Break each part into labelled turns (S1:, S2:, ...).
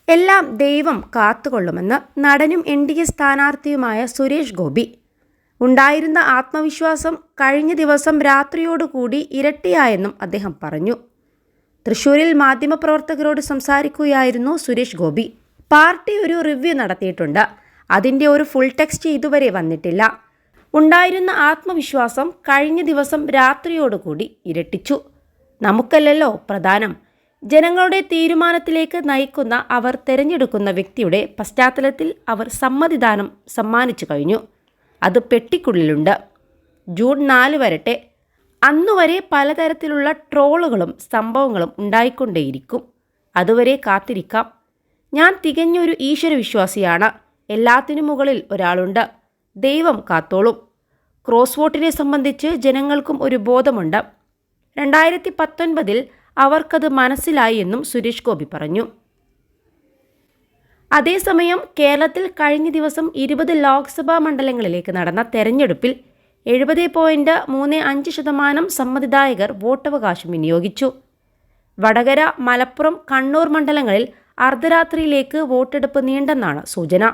S1: എല്ലാം ദൈവം കാത്തുകൊള്ളുമെന്ന് നടനും NDA സ്ഥാനാർത്ഥിയുമായ സുരേഷ് ഗോപി. ഉണ്ടായിരുന്ന ആത്മവിശ്വാസം കഴിഞ്ഞ ദിവസം രാത്രിയോടുകൂടി ഇരട്ടിയായെന്നും അദ്ദേഹം പറഞ്ഞു. തൃശൂരിൽ മാധ്യമപ്രവർത്തകരോട് സംസാരിക്കുകയായിരുന്നു സുരേഷ് ഗോപി. പാർട്ടി ഒരു റിവ്യൂ നടത്തിയിട്ടുണ്ട്. അതിൻ്റെ ഒരു ഫുൾ ടെക്സ്റ്റ് ഇതുവരെ വന്നിട്ടില്ല. ഉണ്ടായിരുന്ന ആത്മവിശ്വാസം കഴിഞ്ഞ ദിവസം രാത്രിയോടുകൂടി ഇരട്ടിച്ചു. നമുക്കല്ലല്ലോ പ്രധാനം. ജനങ്ങളുടെ തീരുമാനത്തിലേക്ക് നയിക്കുന്ന അവർ തിരഞ്ഞെടുക്കുന്ന വ്യക്തിയുടെ പശ്ചാത്തലത്തിൽ അവർ സമ്മതിദാനം സമ്മാനിച്ചു കഴിഞ്ഞു. അത് പെട്ടിക്കുള്ളിലുണ്ട്. ജൂൺ 4 വരട്ടെ. അന്നുവരെ പലതരത്തിലുള്ള ട്രോളുകളും സംഭവങ്ങളും ഉണ്ടായിക്കൊണ്ടേയിരിക്കും. അതുവരെ കാത്തിരിക്കാം. ഞാൻ തികഞ്ഞൊരു ഈശ്വരവിശ്വാസിയാണ്. എല്ലാത്തിനും മുകളിൽ ഒരാളുണ്ട്. ദൈവം കാത്തോളും. ക്രോസ് വോട്ടിനെ സംബന്ധിച്ച് ജനങ്ങൾക്കും ഒരു ബോധമുണ്ട്. 2019 അവർക്കത് മനസ്സിലായി എന്നും സുരേഷ് ഗോപി പറഞ്ഞു. അതേസമയം കേരളത്തിൽ കഴിഞ്ഞ ദിവസം 20 ലോക്സഭാ മണ്ഡലങ്ങളിലേക്ക് നടന്ന തെരഞ്ഞെടുപ്പിൽ 70.35% സമ്മതിദായകർ വോട്ടവകാശം വിനിയോഗിച്ചു. വടകര, മലപ്പുറം, കണ്ണൂർ മണ്ഡലങ്ങളിൽ അർദ്ധരാത്രിയിലേക്ക് വോട്ടെടുപ്പ് നീണ്ടെന്നാണ് സൂചന.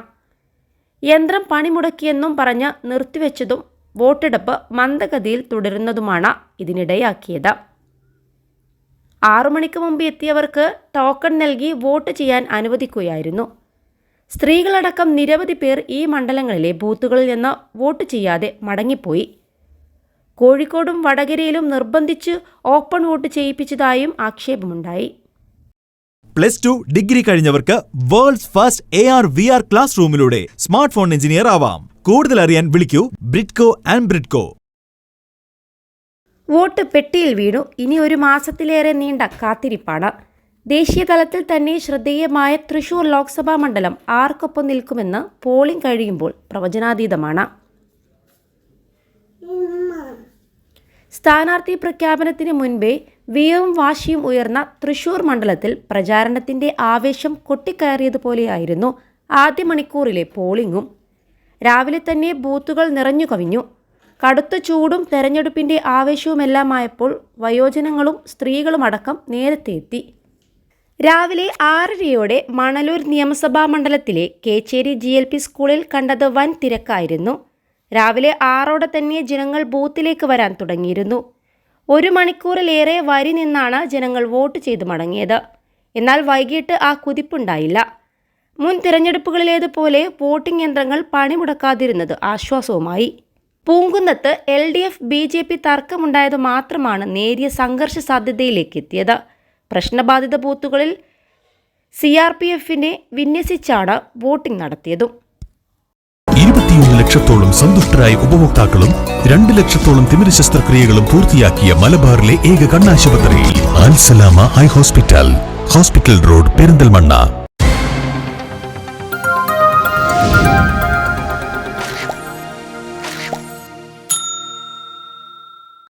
S1: യന്ത്രം പണിമുടക്കിയെന്നും പറഞ്ഞ് നിർത്തിവെച്ചതും വോട്ടെടുപ്പ് മന്ദഗതിയിൽ തുടരുന്നതുമാണ് ഇതിനിടയാക്കിയത്. 6 മണിക്ക് മുമ്പ് എത്തിയവർക്ക് ടോക്കൺ നൽകി വോട്ട് ചെയ്യാൻ അനുവദിക്കുകയായിരുന്നു. സ്ത്രീകളടക്കം നിരവധി പേർ ഈ മണ്ഡലങ്ങളിലെ ബൂത്തുകളിൽ നിന്ന് വോട്ട് ചെയ്യാതെ മടങ്ങിപ്പോയി. കോഴിക്കോടും വടകരയിലും നിർബന്ധിച്ച് ഓപ്പൺ വോട്ട് ചെയ്യിപ്പിച്ചതായും ആക്ഷേപമുണ്ടായി.
S2: +2 ഡിഗ്രി കഴിഞ്ഞവർക്ക് വേൾഡ്സ് ഫസ്റ്റ് AR/VR ക്ലാസ് റൂമിലൂടെ സ്മാർട്ട് ഫോൺ എഞ്ചിനീയർ ആവാം. കൂടുതൽ അറിയാൻ വിളിക്കൂ ബ്രിഡ്കോ ആൻഡ് ബ്രിഡ്കോ.
S1: വോട്ട് പെട്ടിയിൽ വീണു. ഇനി ഒരു മാസത്തിലേറെ നീണ്ട കാത്തിരിപ്പാണ്. ദേശീയ തലത്തിൽ തന്നെ ശ്രദ്ധേയമായ തൃശൂർ ലോക്സഭാ മണ്ഡലം ആർക്കൊപ്പം നിൽക്കുമെന്ന് പോളിംഗ് കഴിയുമ്പോൾ പ്രവചനാതീതമാണ്. സ്ഥാനാർത്ഥി പ്രഖ്യാപനത്തിന് മുൻപേ വീറും വാശിയും ഉയർന്ന തൃശൂർ മണ്ഡലത്തിൽ പ്രചാരണത്തിന്റെ ആവേശം കൊട്ടിക്കയറിയതുപോലെയായിരുന്നു ആദ്യ മണിക്കൂറിലെ പോളിംഗും. രാവിലെ തന്നെ ബൂത്തുകൾ നിറഞ്ഞു കവിഞ്ഞു. കടുത്ത ചൂടും തെരഞ്ഞെടുപ്പിന്റെ ആവേശവുമെല്ലാമായപ്പോൾ വയോജനങ്ങളും സ്ത്രീകളുമടക്കം നേരത്തെ എത്തി. രാവിലെ 6:30 മണലൂർ നിയമസഭാ മണ്ഡലത്തിലെ കേച്ചേരി GLP സ്കൂളിൽ കണ്ടത് വൻ തിരക്കായിരുന്നു. രാവിലെ 6 തന്നെ ജനങ്ങൾ ബൂത്തിലേക്ക് വരാൻ തുടങ്ങിയിരുന്നു. 1 മണിക്കൂറിലേറെ വരി നിന്നാണ് ജനങ്ങൾ വോട്ട് ചെയ്ത് മടങ്ങിയത്. എന്നാൽ വൈകിട്ട് ആ കുതിപ്പുണ്ടായില്ല. മുൻ തിരഞ്ഞെടുപ്പുകളിലേതുപോലെ വോട്ടിംഗ് യന്ത്രങ്ങൾ പണിമുടക്കാതിരുന്നത് ആശ്വാസവുമായി. പൂങ്കുന്നത്ത് LDF-BJP തർക്കമുണ്ടായത് മാത്രമാണ് നേരിയ സംഘർഷ സാധ്യതയിലേക്ക് എത്തിയത്. പ്രശ്നബാധിത ബൂത്തുകളിൽ CRPFനെ വിന്യസിച്ചാണ് വോട്ടിംഗ് നടത്തിയതും.
S3: 21 ലക്ഷത്തോളം സന്തുഷ്ടരായ ഉപഭോക്താക്കളും 2 ലക്ഷത്തോളം തിമിര ശസ്ത്രക്രിയകളും പൂർത്തിയാക്കിയ മലബാറിലെ ഏക കണ്ണാശുപത്രി അൽ സലാമ ഹൈ ഹോസ്പിറ്റൽ റോഡ്, പെരിന്തൽമണ്ണ.